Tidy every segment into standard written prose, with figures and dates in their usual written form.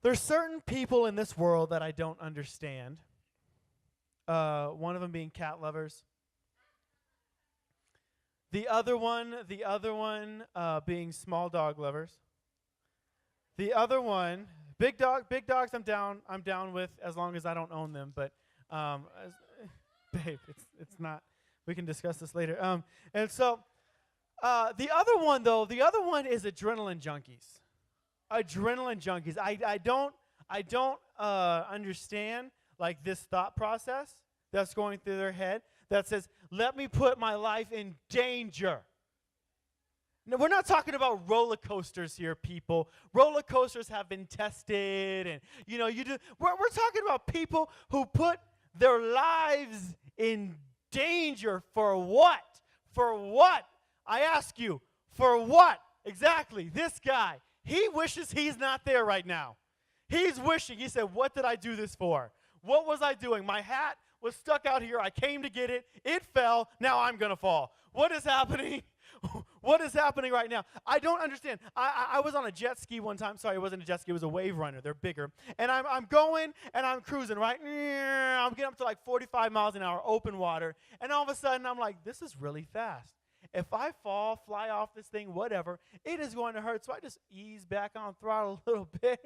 There's certain people in this world that I don't understand. One of them being cat lovers. The other one being small dog lovers. The other one, big dogs. I'm down with as long as I don't own them. But, babe, it's not. We can discuss this later. And so, the other one is adrenaline junkies. Adrenaline junkies. I don't understand like this thought process that's going through their head that says, let me put my life in danger. No, we're not talking about roller coasters here, people. Roller coasters have been tested, and you do. We're talking about people who put their lives in danger for what? For what? I ask you, for what? Exactly. This guy, he wishes he's not there right now. He's wishing. He said, what did I do this for? What was I doing? My hat was stuck out here. I came to get it. It fell. Now I'm going to fall. What is happening? What is happening right now? I don't understand. I was on a jet ski one time. Sorry, it wasn't a jet ski. It was a wave runner. They're bigger. And I'm going, and I'm cruising, right? I'm getting up to like 45 miles an hour, open water. And all of a sudden, I'm like, this is really fast. If I fall, fly off this thing, whatever, it is going to hurt. So I just ease back on throttle a little bit,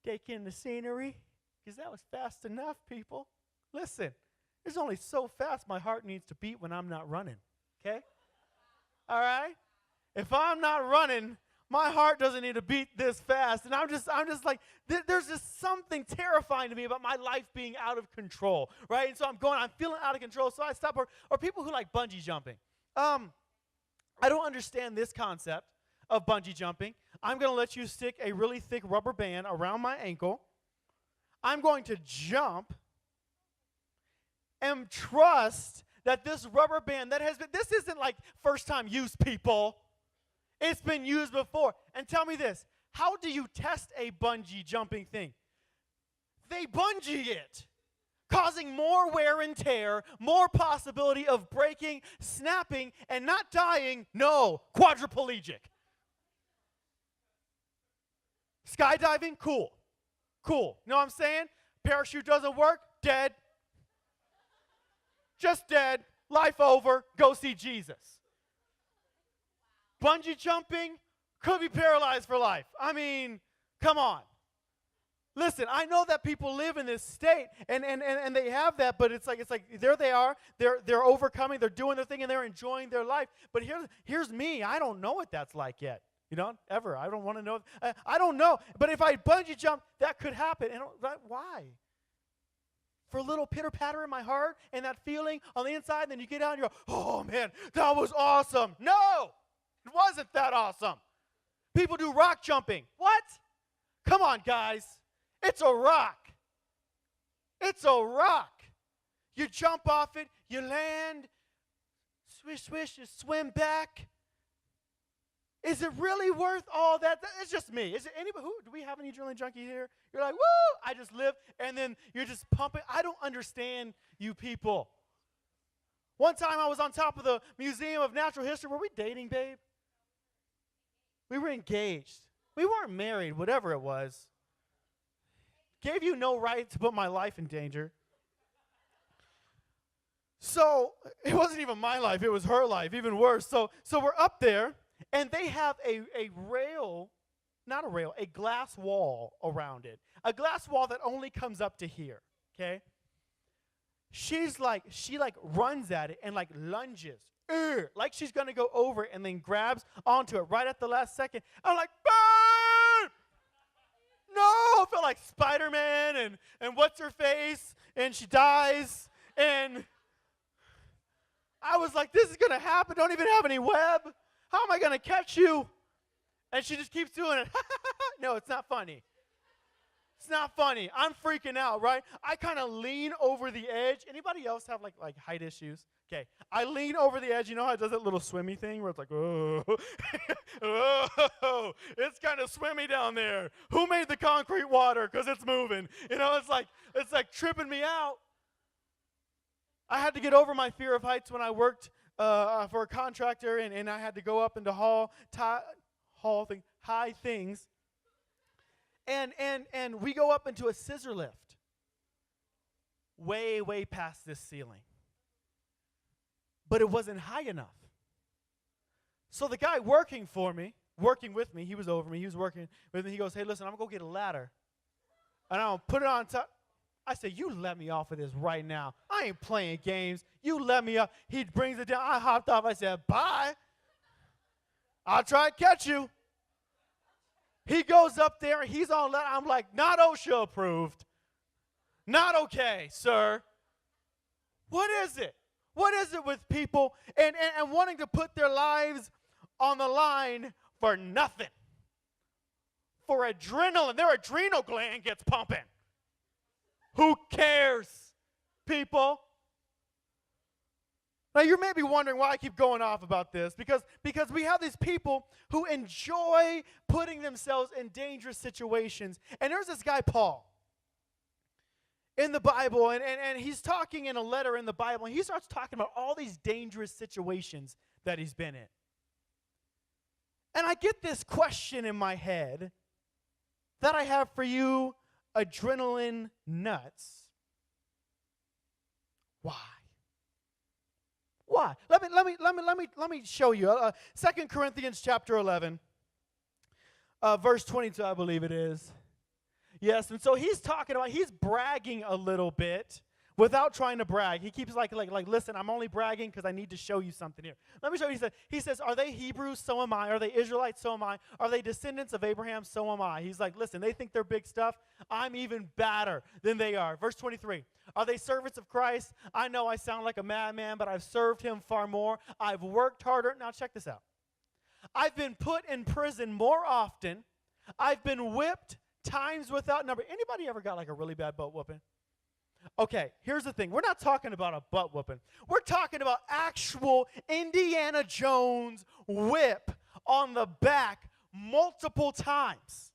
take in the scenery, because that was fast enough, people. Listen, it's only so fast my heart needs to beat when I'm not running, okay? All right? If I'm not running, my heart doesn't need to beat this fast. And I'm just like, there's just something terrifying to me about my life being out of control, right? And so I'm feeling out of control, so I stop. Or people who like bungee jumping. I don't understand this concept of bungee jumping. I'm going to let you stick a really thick rubber band around my ankle. I'm going to jump and trust that this rubber band this isn't like first time use, people. It's been used before. And tell me this, how do you test a bungee jumping thing? They bungee it, causing more wear and tear, more possibility of breaking, snapping, and not dying. No, quadriplegic. Skydiving, cool. Cool. You know what I'm saying? Parachute doesn't work, dead. Just dead. Life over. Go see Jesus. Bungee jumping, could be paralyzed for life. I mean, come on. Listen, I know that people live in this state and they have that, but it's like there they are. They're overcoming, they're doing their thing, and they're enjoying their life. But here's me. I don't know what that's like yet. You know, ever. I don't want to know. I don't know. But if I bungee jump, that could happen. And why? For a little pitter-patter in my heart and that feeling on the inside, and then you get out and you go, oh, man, that was awesome. No, it wasn't that awesome. People do rock jumping. What? Come on, guys. It's a rock. It's a rock. You jump off it, you land, swish, swish, you swim back. Is it really worth all that? It's just me. Is it anybody? Do we have any adrenaline junkie here? You're like, woo, I just live, and then you're just pumping. I don't understand you people. One time I was on top of the Museum of Natural History. Were we dating, babe? We were engaged. We weren't married, whatever it was. Gave you no right to put my life in danger. So it wasn't even my life. It was her life, even worse. So we're up there. And they have a glass wall around it. A glass wall that only comes up to here, okay? She runs at it and like lunges, like she's going to go over it and then grabs onto it right at the last second. I'm like, burn! No! I felt like Spider-Man and what's her face? And she dies. And I was like, this is going to happen. Don't even have any web. How am I going to catch you? And she just keeps doing it. No, it's not funny. It's not funny. I'm freaking out, right? I kind of lean over the edge. Anybody else have like height issues? Okay. I lean over the edge. You know how it does that little swimmy thing where it's like, oh, oh, it's kind of swimmy down there. Who made the concrete water? Because it's moving. You know, it's like tripping me out. I had to get over my fear of heights when I worked for a contractor, and I had to go up into high things. And we go up into a scissor lift. Way, way past this ceiling. But it wasn't high enough. So the guy working with me, he was over me, he was working with me, he goes, hey, listen, I'm going to go get a ladder. And I'll put it on top. I said, you let me off of this right now. I ain't playing games. You let me off. He brings it down. I hopped off. I said, bye. I'll try to catch you. He goes up there. He's on ladder. I'm like, not OSHA approved. Not okay, sir. What is it? What is it with people and wanting to put their lives on the line for nothing? For adrenaline. Their adrenal gland gets pumping. Who cares, people? Now, you may be wondering why I keep going off about this. Because we have these people who enjoy putting themselves in dangerous situations. And there's this guy, Paul, in the Bible. And he's talking in a letter in the Bible. And he starts talking about all these dangerous situations that he's been in. And I get this question in my head that I have for you, adrenaline nuts. Why? Why? Let me show you. 2 Corinthians chapter 11, verse 22, I believe it is. Yes, and so he's bragging a little bit without trying to brag. He keeps like, listen, I'm only bragging because I need to show you something here. Let me show you. He says, are they Hebrews? So am I. Are they Israelites? So am I. Are they descendants of Abraham? So am I. He's like, listen, they think they're big stuff. I'm even badder than they are. Verse 23, are they servants of Christ? I know I sound like a madman, but I've served him far more. I've worked harder. Now check this out. I've been put in prison more often. I've been whipped times without number. Anybody ever got like a really bad butt whooping? Okay, here's the thing. We're not talking about a butt whooping. We're talking about actual Indiana Jones whip on the back multiple times.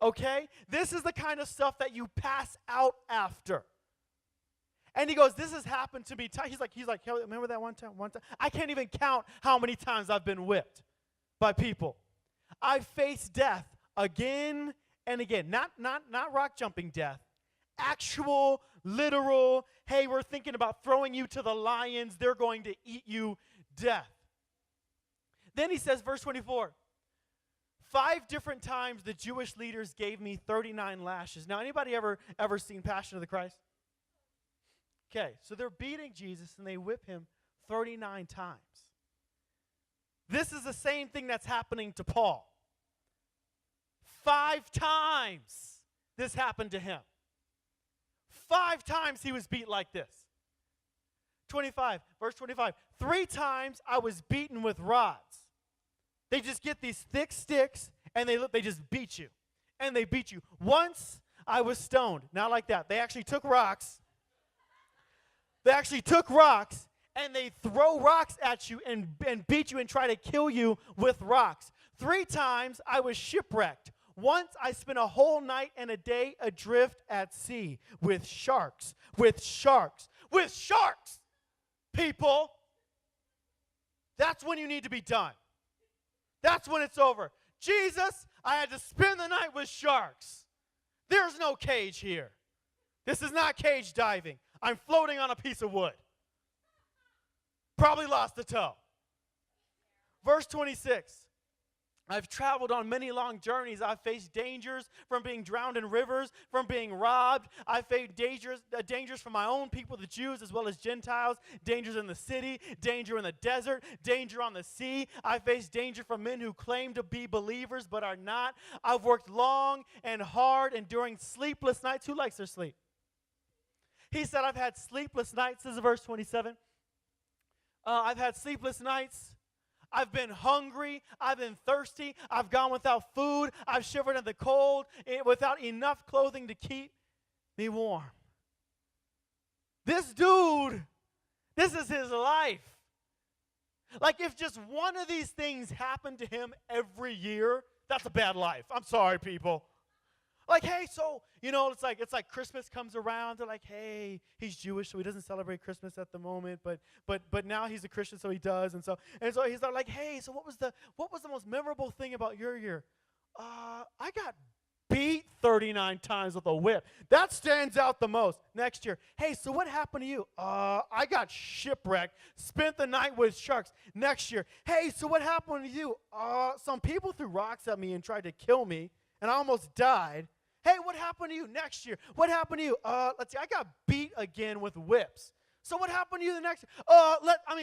Okay? This is the kind of stuff that you pass out after. And he goes, this has happened to me. He's like, hey, remember that one time? I can't even count how many times I've been whipped by people. I've faced death again and again. Not rock jumping death. Actual, literal, hey, we're thinking about throwing you to the lions. They're going to eat you death. Then he says, verse 24, 5 different times the Jewish leaders gave me 39 lashes. Now, anybody ever seen Passion of the Christ? Okay, so they're beating Jesus and they whip him 39 times. This is the same thing that's happening to Paul. 5 times this happened to him. 5 times he was beat like this. 25, verse 25. 3 times I was beaten with rods. They just get these thick sticks and they just beat you. And they beat you. Once I was stoned. Not like that. They actually took rocks. And they throw rocks at you and beat you and try to kill you with rocks. 3 times I was shipwrecked. Once I spent a whole night and a day adrift at sea with sharks, people. That's when you need to be done. That's when it's over. Jesus, I had to spend the night with sharks. There's no cage here. This is not cage diving. I'm floating on a piece of wood. Probably lost a toe. Verse 26. I've traveled on many long journeys. I've faced dangers from being drowned in rivers, from being robbed. I've faced dangers from my own people, the Jews, as well as Gentiles, dangers in the city, danger in the desert, danger on the sea. I've faced danger from men who claim to be believers but are not. I've worked long and hard, enduring sleepless nights. Who likes their sleep? He said, I've had sleepless nights. This is verse 27. I've had sleepless nights. I've been hungry. I've been thirsty. I've gone without food. I've shivered in the cold without enough clothing to keep me warm. This dude, this is his life. Like if just one of these things happened to him every year, that's a bad life. I'm sorry, people. Like, hey, so, it's like Christmas comes around. They're like, hey, he's Jewish, so he doesn't celebrate Christmas at the moment, but now he's a Christian, so he does. And so he's like, hey, so what was the most memorable thing about your year? I got beat 39 times with a whip. That stands out the most. Next year, hey, so what happened to you? I got shipwrecked, spent the night with sharks. Next year, hey, so what happened to you? Some people threw rocks at me and tried to kill me, and I almost died. Hey, what happened to you? Next year, what happened to you? Let's see, I got beat again with whips. So what happened to you the next year?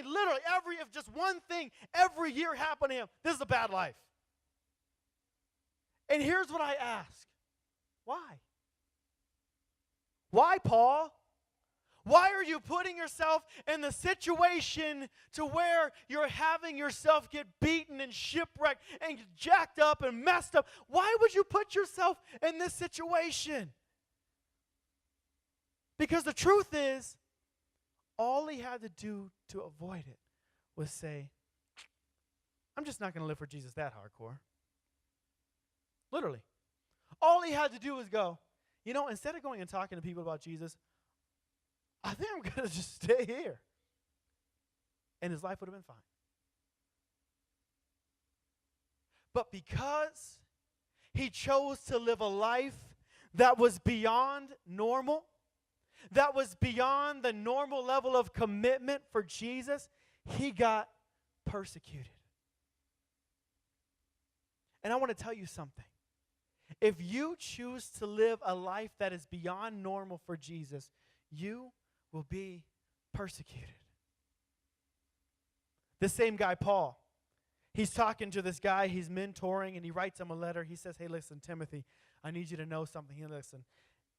Literally, if just one thing every year happened to him, this is a bad life. And here's what I ask. Why? Why, Paul? Why are you putting yourself in the situation to where you're having yourself get beaten and shipwrecked and jacked up and messed up? Why would you put yourself in this situation? Because the truth is, all he had to do to avoid it was say, I'm just not going to live for Jesus that hardcore. Literally. All he had to do was go, instead of going and talking to people about Jesus, I think I'm going to just stay here. And his life would have been fine. But because he chose to live a life that was beyond normal, that was beyond the normal level of commitment for Jesus, he got persecuted. And I want to tell you something. If you choose to live a life that is beyond normal for Jesus, you will be persecuted. The same guy, Paul, he's talking to this guy he's mentoring, and he writes him a letter. He says, hey, listen, Timothy, I need you to know something. Listen,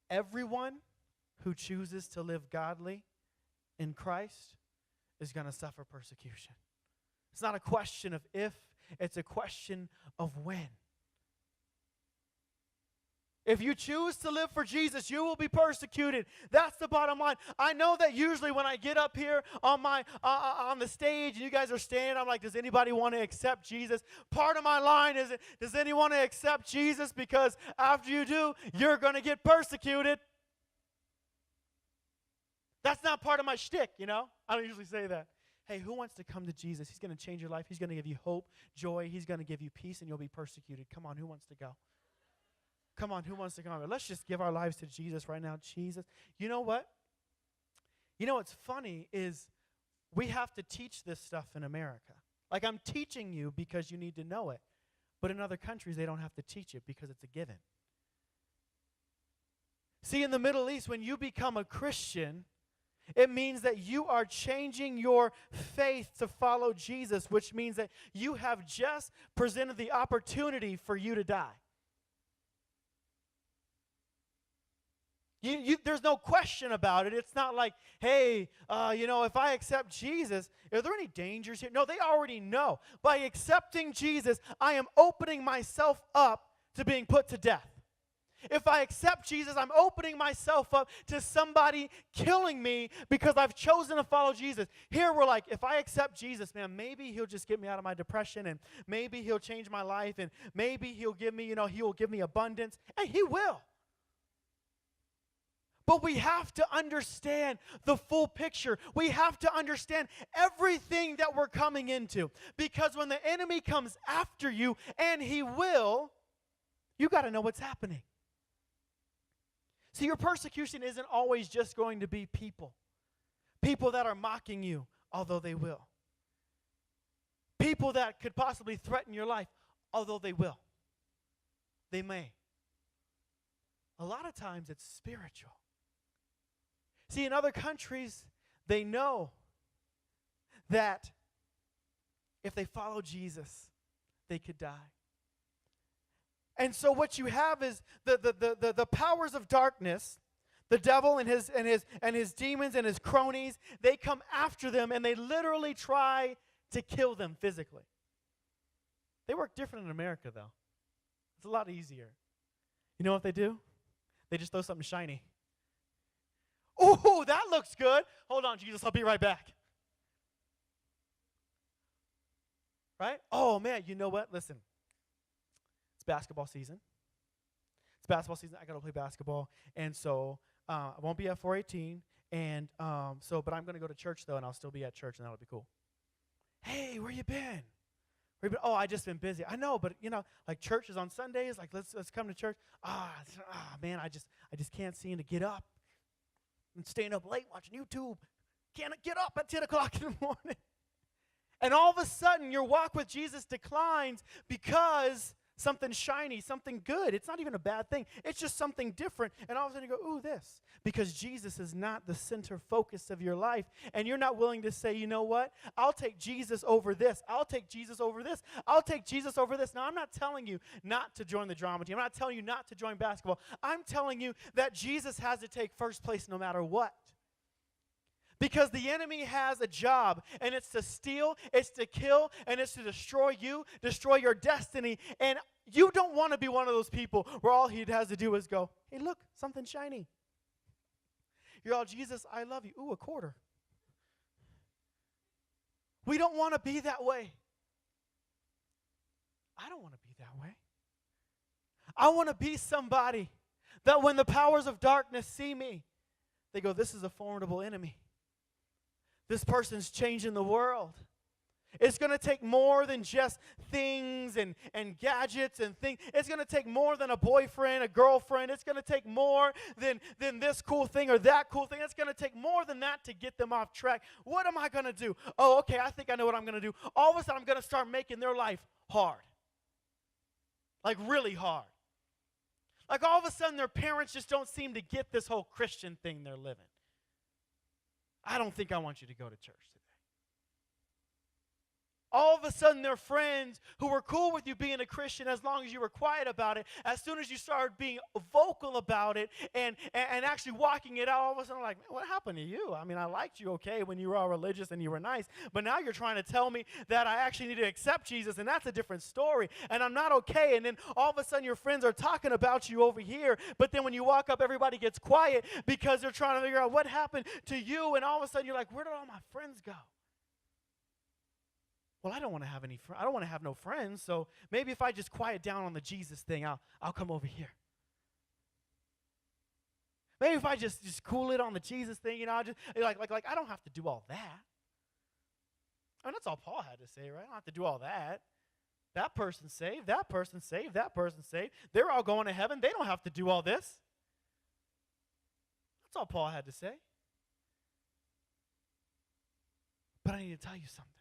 everyone who chooses to live godly in Christ is going to suffer persecution. It's not a question of if, it's a question of when. If you choose to live for Jesus, you will be persecuted. That's the bottom line. I know that usually when I get up here on the stage and you guys are standing, I'm like, does anybody want to accept Jesus? Part of my line is, does anyone want to accept Jesus? Because after you do, you're going to get persecuted. That's not part of my shtick, I don't usually say that. Hey, who wants to come to Jesus? He's going to change your life. He's going to give you hope, joy. He's going to give you peace, and you'll be persecuted. Come on, who wants to go? Come on, who wants to come? Let's just give our lives to Jesus right now. Jesus. You know what? What's funny is we have to teach this stuff in America. Like, I'm teaching you because you need to know it. But in other countries, they don't have to teach it because it's a given. See, in the Middle East, when you become a Christian, it means that you are changing your faith to follow Jesus, which means that you have just presented the opportunity for you to die. There's no question about it. It's not like, hey, if I accept Jesus, are there any dangers here? No, they already know. By accepting Jesus, I am opening myself up to being put to death. If I accept Jesus, I'm opening myself up to somebody killing me because I've chosen to follow Jesus. Here we're like, if I accept Jesus, man, maybe he'll just get me out of my depression, and maybe he'll change my life, and maybe he'll give me, he will give me abundance. And he will. But we have to understand the full picture. We have to understand everything that we're coming into. Because when the enemy comes after you, and he will, you got to know what's happening. See, your persecution isn't always just going to be people. People that are mocking you, although they will. People that could possibly threaten your life, although they will. They may. A lot of times it's spiritual. See, in other countries, they know that if they follow Jesus, they could die. And so what you have is the powers of darkness, the devil and his demons and his cronies, they come after them and they literally try to kill them physically. They work different in America, though. It's a lot easier. You know what they do? They just throw something shiny. Oh, that looks good. Hold on, Jesus, I'll be right back. Right? Oh, man, you know what? Listen, it's basketball season. It's basketball season. I got to play basketball. And so I won't be at 418. And but I'm going to go to church, though, and I'll still be at church, and that'll be cool. Hey, where you been? Oh, I just been busy. I know, but like church is on Sundays. Like let's come to church. Man, I just can't seem to get up. I'm staying up late watching YouTube. Can't get up at 10 o'clock in the morning. And all of a sudden, your walk with Jesus declines because something shiny, something good. It's not even a bad thing. It's just something different. And all of a sudden you go, ooh, this. Because Jesus is not the center focus of your life. And you're not willing to say, you know what? I'll take Jesus over this. I'll take Jesus over this. I'll take Jesus over this. Now, I'm not telling you not to join the drama team. I'm not telling you not to join basketball. I'm telling you that Jesus has to take first place no matter what. Because the enemy has a job, and it's to steal, it's to kill, and it's to destroy you, destroy your destiny. And you don't want to be one of those people where all he has to do is go, hey, look, something shiny. You're all, Jesus, I love you. Ooh, a quarter. We don't want to be that way. I don't want to be that way. I want to be somebody that when the powers of darkness see me, they go, this is a formidable enemy. This person's changing the world. It's going to take more than just things and gadgets and things. It's going to take more than a boyfriend, a girlfriend. It's going to take more than this cool thing or that cool thing. It's going to take more than that to get them off track. What am I going to do? Oh, okay, I think I know what I'm going to do. All of a sudden, I'm going to start making their life hard. Like really hard. Like all of a sudden, their parents just don't seem to get this whole Christian thing they're living. I don't think I want you to go to church today. All of a sudden, their friends who were cool with you being a Christian as long as you were quiet about it, as soon as you started being vocal about it and actually walking it out, all of a sudden, like, man, what happened to you? I mean, I liked you okay when you were all religious and you were nice, but now you're trying to tell me that I actually need to accept Jesus, and that's a different story, and I'm not okay. And then all of a sudden, your friends are talking about you over here, but then when you walk up, everybody gets quiet because they're trying to figure out what happened to you, and all of a sudden, you're like, where did all my friends go? Well, I don't want to have any. I don't want to have no friends. So maybe if I just quiet down on the Jesus thing, I'll come over here. Maybe if I just cool it on the Jesus thing, I'll just like I don't have to do all that. I mean, that's all Paul had to say, right? I don't have to do all that. That person's saved. That person's saved. That person's saved. They're all going to heaven. They don't have to do all this. That's all Paul had to say. But I need to tell you something.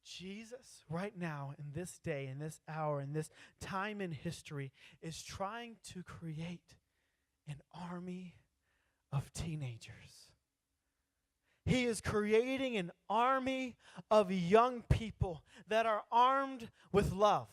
Jesus, right now, in this day, in this hour, in this time in history, is trying to create an army of teenagers. He is creating an army of young people that are armed with love.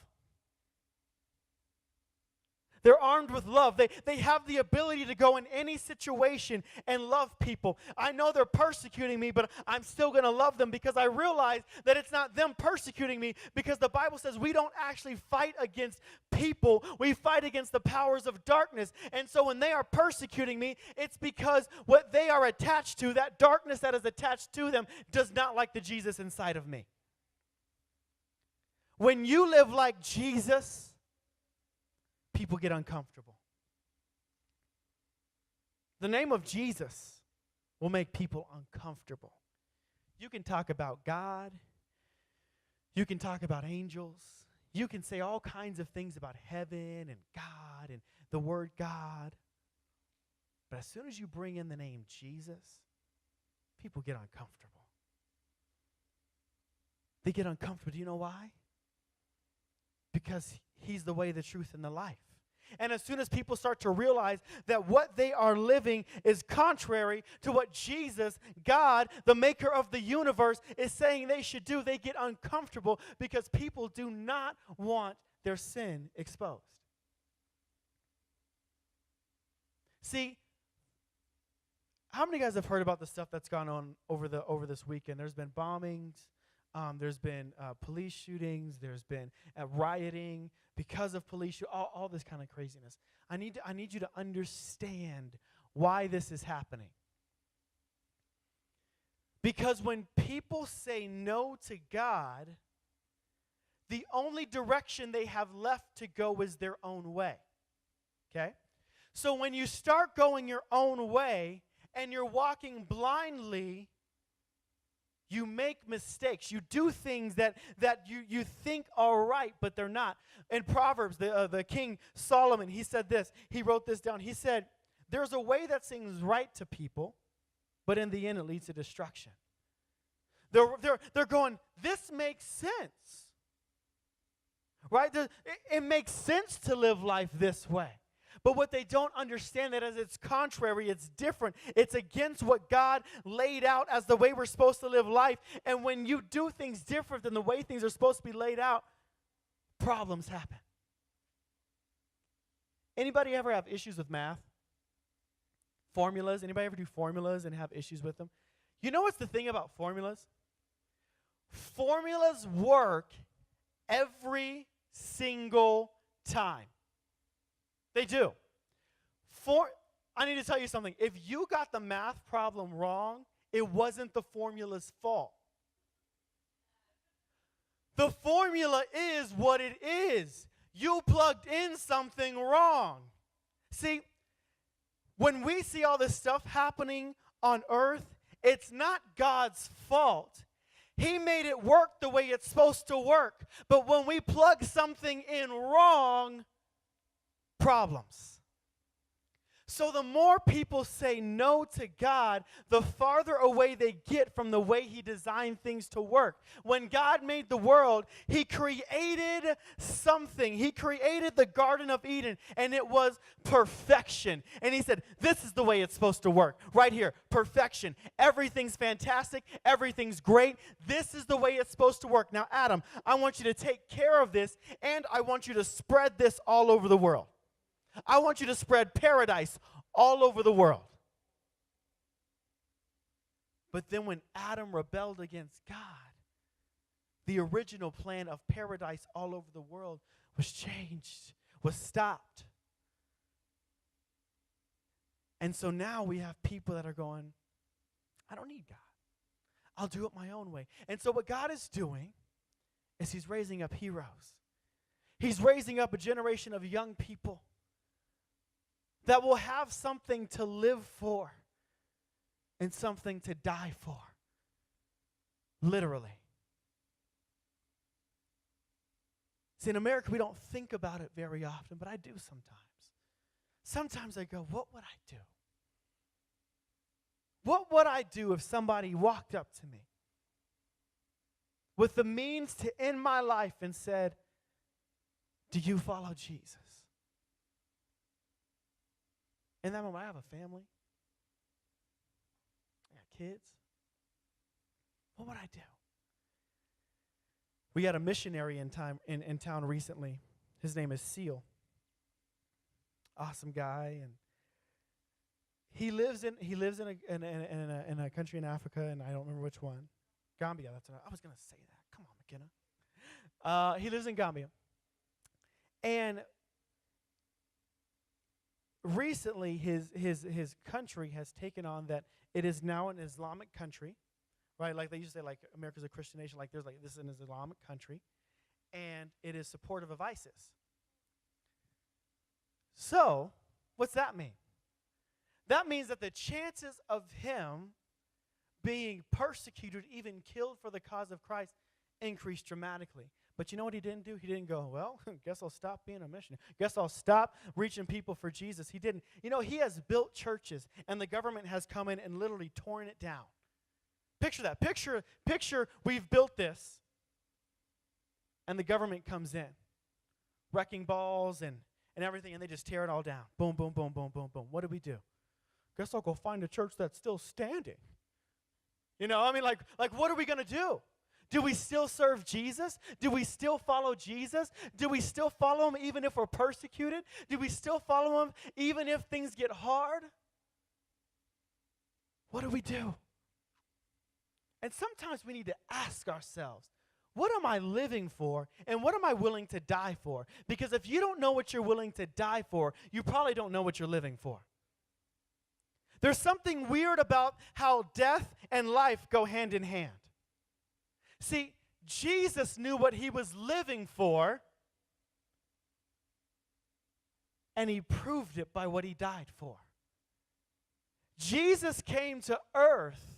They're armed with love. They have the ability to go in any situation and love people. I know they're persecuting me, but I'm still going to love them because I realize that it's not them persecuting me, because the Bible says we don't actually fight against people. We fight against the powers of darkness. And so when they are persecuting me, it's because what they are attached to, that darkness that is attached to them, does not like the Jesus inside of me. When you live like Jesus, people get uncomfortable. The name of Jesus will make people uncomfortable. You can talk about God. You can talk about angels. You can say all kinds of things about heaven and God and the word God. But as soon as you bring in the name Jesus, people get uncomfortable. They get uncomfortable. Do you know why? Because he's the way, the truth, and the life. And as soon as people start to realize that what they are living is contrary to what Jesus, God, the maker of the universe, is saying they should do, they get uncomfortable because people do not want their sin exposed. See, how many guys have heard about the stuff that's gone on over this weekend? There's been bombings. There's been police shootings. There's been rioting because of police all this kind of craziness. I need you to understand why this is happening. Because when people say no to God, the only direction they have left to go is their own way. Okay? So when you start going your own way and you're walking blindly, You make mistakes. You do things that you think are right, but they're not. In Proverbs, the King Solomon, he said this. He wrote this down. He said, there's a way that seems right to people, but in the end it leads to destruction. They're going, this makes sense. Right? It makes sense to live life this way. But what they don't understand that is it's contrary, it's different. It's against what God laid out as the way we're supposed to live life. And when you do things different than the way things are supposed to be laid out, problems happen. Anybody ever have issues with math? Formulas? Anybody ever do formulas and have issues with them? You know what's the thing about formulas? Formulas work every single time. They do. I need to tell you something. If you got the math problem wrong, it wasn't the formula's fault. The formula is what it is. You plugged in something wrong. See, when we see all this stuff happening on earth, it's not God's fault. He made it work the way it's supposed to work. But when we plug something in wrong, problems. So the more people say no to God, the farther away they get from the way He designed things to work. When God made the world, He created something. He created the Garden of Eden, and it was perfection. And He said, this is the way it's supposed to work. Right here, perfection. Everything's fantastic. Everything's great. This is the way it's supposed to work. Now, Adam, I want you to take care of this, and I want you to spread this all over the world. I want you to spread paradise all over the world. But then when Adam rebelled against God, the original plan of paradise all over the world was changed, was stopped. And so now we have people that are going, I don't need God. I'll do it my own way. And so what God is doing is He's raising up heroes. He's raising up a generation of young people that will have something to live for and something to die for. Literally. See, in America, we don't think about it very often, but I do sometimes. Sometimes I go, what would I do? What would I do if somebody walked up to me with the means to end my life and said, do you follow Jesus? In that moment, I have a family. I got kids. What would I do? We had a missionary in town recently. His name is Seal. Awesome guy, and he lives in a country in Africa, and I don't remember which one. Gambia. I was gonna say that. Come on, McKenna. He lives in Gambia, and recently, his country has taken on that it is now an Islamic country, right? Like they used to say, like America's a Christian nation. Like this is an Islamic country, and it is supportive of ISIS. So, what's that mean? That means that the chances of him being persecuted, even killed for the cause of Christ, increased dramatically. But you know what he didn't do? He didn't go, well, guess I'll stop being a missionary. Guess I'll stop reaching people for Jesus. He didn't. You know, he has built churches, and the government has come in and literally torn it down. Picture that. Picture we've built this, and the government comes in, wrecking balls and everything, and they just tear it all down. Boom, boom, boom, boom, boom, boom. What do we do? Guess I'll go find a church that's still standing. You know, I mean, like what are we going to do? Do we still serve Jesus? Do we still follow Jesus? Do we still follow him even if we're persecuted? Do we still follow him even if things get hard? What do we do? And sometimes we need to ask ourselves, what am I living for and what am I willing to die for? Because if you don't know what you're willing to die for, you probably don't know what you're living for. There's something weird about how death and life go hand in hand. See, Jesus knew what he was living for, and he proved it by what he died for. Jesus came to earth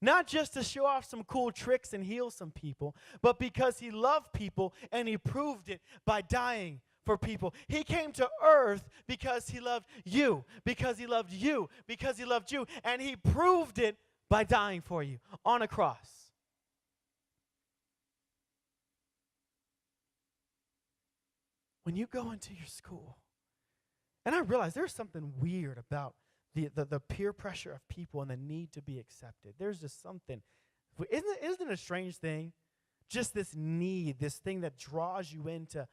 Not just to show off some cool tricks and heal some people, but because he loved people and he proved it by dying for people. He came to earth because he loved you, because he loved you, because he loved you, and he proved it by dying for you on a cross. When you go into your school, and I realize there's something weird about the peer pressure of people and the need to be accepted. There's just something. Isn't it a strange thing? Just this need, this thing that draws you into,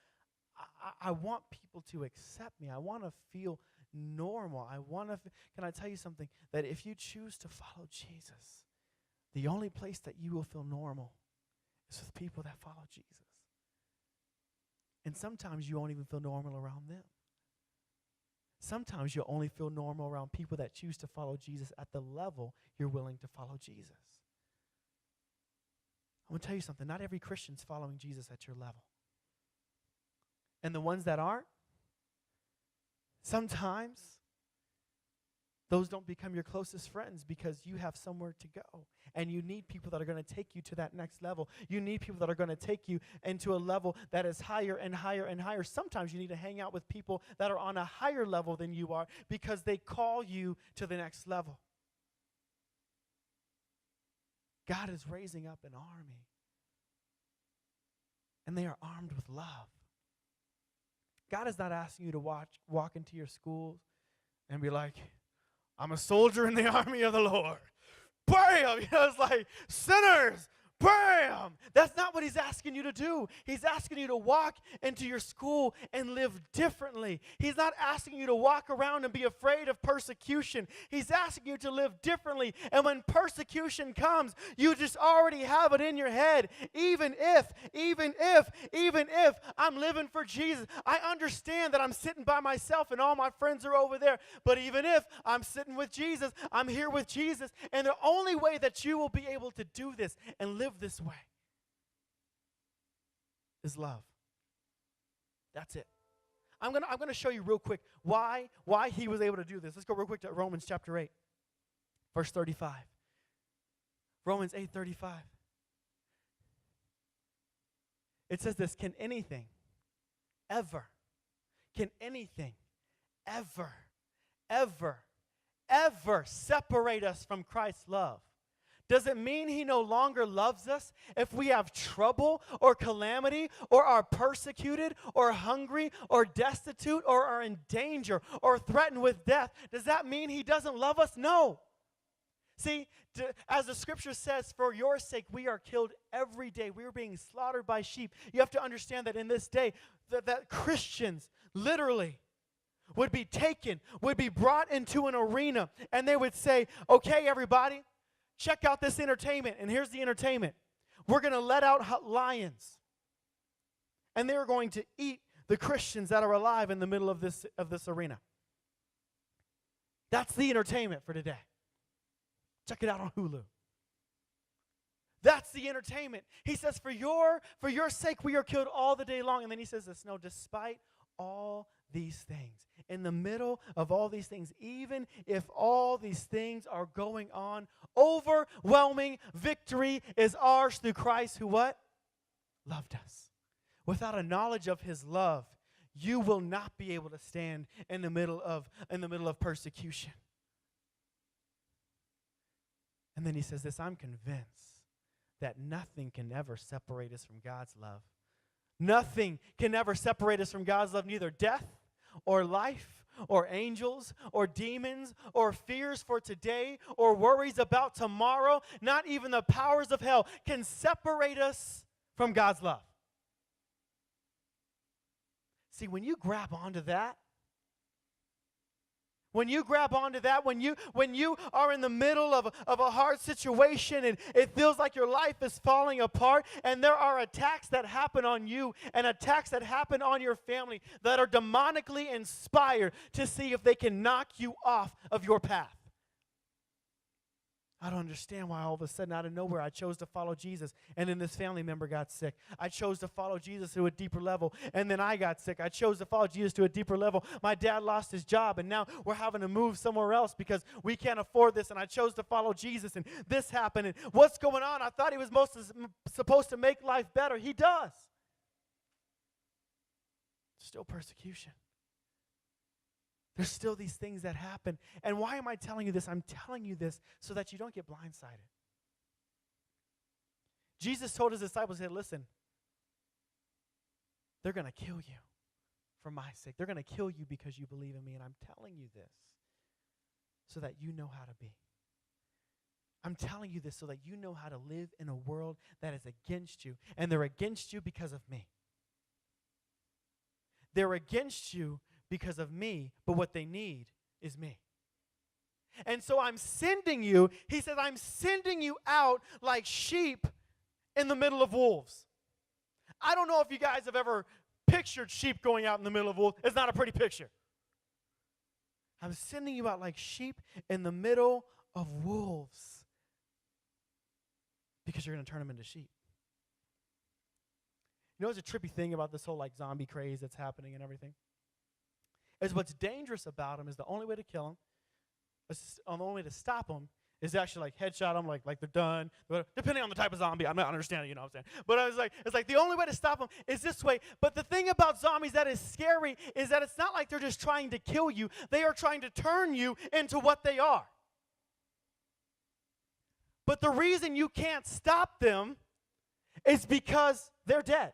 I want people to accept me. I want to feel normal. Can I tell you something? That if you choose to follow Jesus, the only place that you will feel normal is with people that follow Jesus. And sometimes you won't even feel normal around them. Sometimes you'll only feel normal around people that choose to follow Jesus at the level you're willing to follow Jesus. I'm going to tell you something. Not every Christian's following Jesus at your level. And the ones that aren't, sometimes those don't become your closest friends because you have somewhere to go. And you need people that are going to take you to that next level. You need people that are going to take you into a level that is higher and higher and higher. Sometimes you need to hang out with people that are on a higher level than you are because they call you to the next level. God is raising up an army. And they are armed with love. God is not asking you to walk into your schools and be like, I'm a soldier in the army of the Lord. Bam! It's like, sinners, bam! That's not what he's asking you to do. He's asking you to walk into your school and live differently. He's not asking you to walk around and be afraid of persecution. He's asking you to live differently. And when persecution comes, you just already have it in your head. Even if I'm living for Jesus, I understand that I'm sitting by myself and all my friends are over there. But even if I'm sitting with Jesus, I'm here with Jesus. And the only way that you will be able to do this and live this way is love. That's it. I'm gonna show you real quick why he was able to do this. Let's go real quick to Romans chapter 8, verse 35. Romans 8:35. It says this, can anything ever separate us from Christ's love? Does it mean he no longer loves us if we have trouble or calamity or are persecuted or hungry or destitute or are in danger or threatened with death? Does that mean he doesn't love us? No. See, as the scripture says, for your sake we are killed every day. We are being slaughtered by sheep. You have to understand that in this day that Christians literally would be brought into an arena, and they would say, okay, everybody, check out this entertainment. And here's the entertainment. We're going to let out lions. And they're going to eat the Christians that are alive in the middle of this arena. That's the entertainment for today. Check it out on Hulu. That's the entertainment. He says, for your sake we are killed all the day long. And then he says this, no, despite all these things, in the middle of all these things, even if all these things are going on, overwhelming victory is ours through Christ who what? Loved us. Without a knowledge of his love, you will not be able to stand in the middle of persecution. And then he says this, I'm convinced that nothing can ever separate us from God's love. Nothing can ever separate us from God's love, neither death or life or angels or demons or fears for today or worries about tomorrow. Not even the powers of hell can separate us from God's love. See, when you grab onto that, when you are in the middle of a hard situation and it feels like your life is falling apart and there are attacks that happen on you and attacks that happen on your family that are demonically inspired to see if they can knock you off of your path. I don't understand why all of a sudden out of nowhere I chose to follow Jesus and then this family member got sick. I chose to follow Jesus to a deeper level and then I got sick. I chose to follow Jesus to a deeper level. My dad lost his job and now we're having to move somewhere else because we can't afford this, and I chose to follow Jesus and this happened and what's going on? I thought he was supposed to make life better. He does. Still persecution. There's still these things that happen. And why am I telling you this? I'm telling you this so that you don't get blindsided. Jesus told his disciples, he said, listen, they're going to kill you for my sake. They're going to kill you because you believe in me, and I'm telling you this so that you know how to be. I'm telling you this so that you know how to live in a world that is against you, and they're against you because of me. They're against you because of me, but what they need is me. And so I'm sending you, he says, I'm sending you out like sheep in the middle of wolves. I don't know if you guys have ever pictured sheep going out in the middle of wolves. It's not a pretty picture. I'm sending you out like sheep in the middle of wolves because you're going to turn them into sheep. You know what's a trippy thing about this whole like zombie craze that's happening and everything? Is what's dangerous about them is the only way to kill them, the only way to stop them is actually like headshot them, like they're done. Depending on the type of zombie, I'm not understanding, you know what I'm saying? But it's like the only way to stop them is this way. But the thing about zombies that is scary is that it's not like they're just trying to kill you. They are trying to turn you into what they are. But the reason you can't stop them is because they're dead.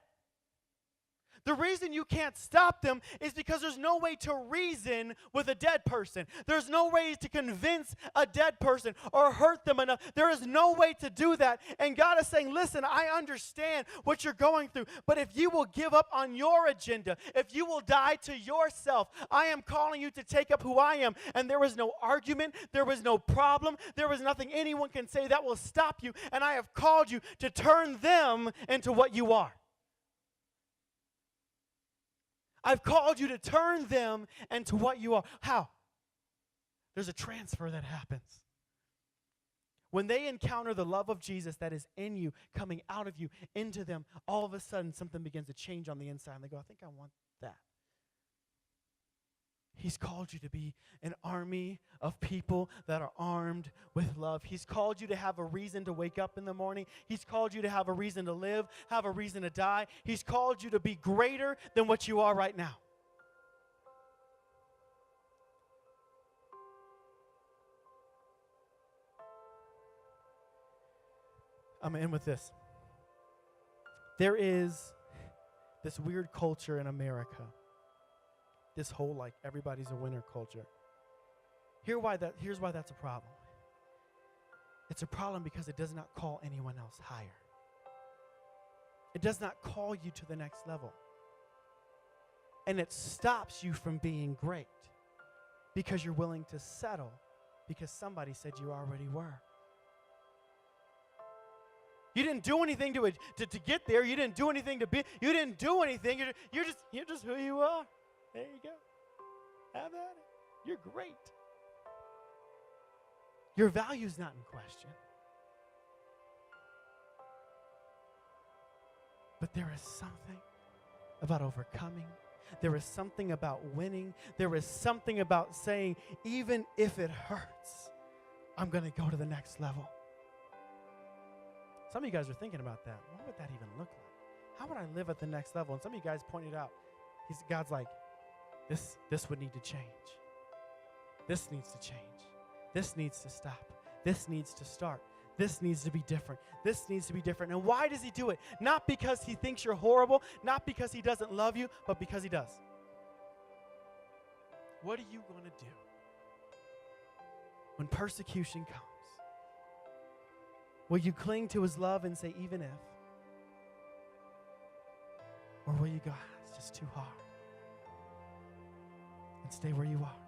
The reason you can't stop them is because there's no way to reason with a dead person. There's no way to convince a dead person or hurt them enough. There is no way to do that. And God is saying, listen, I understand what you're going through, but if you will give up on your agenda, if you will die to yourself, I am calling you to take up who I am. And there is no argument. There was no problem. There is nothing anyone can say that will stop you. And I have called you to turn them into what you are. I've called you to turn them into what you are. How? There's a transfer that happens. When they encounter the love of Jesus that is in you, coming out of you, into them, all of a sudden something begins to change on the inside. And they go, I think I want that. He's called you to be an army of people that are armed with love. He's called you to have a reason to wake up in the morning. He's called you to have a reason to live, have a reason to die. He's called you to be greater than what you are right now. I'm going to end with this. There is this weird culture in America. This whole like everybody's a winner culture. Here's why that's a problem. It's a problem because it does not call anyone else higher. It does not call you to the next level. And it stops you from being great because you're willing to settle because somebody said you already were. You didn't do anything to get there. You didn't do anything to be. You didn't do anything. You're just who you are. There you go. Have at it. You're great. Your value's not in question. But there is something about overcoming. There is something about winning. There is something about saying, even if it hurts, I'm going to go to the next level. Some of you guys are thinking about that. What would that even look like? How would I live at the next level? And some of you guys pointed out, God's like, this would need to change. This needs to change. This needs to stop. This needs to start. This needs to be different. This needs to be different. And why does he do it? Not because he thinks you're horrible, not because he doesn't love you, but because he does. What are you going to do when persecution comes? Will you cling to his love and say, even if? Or will you go, it's just too hard? And stay where you are.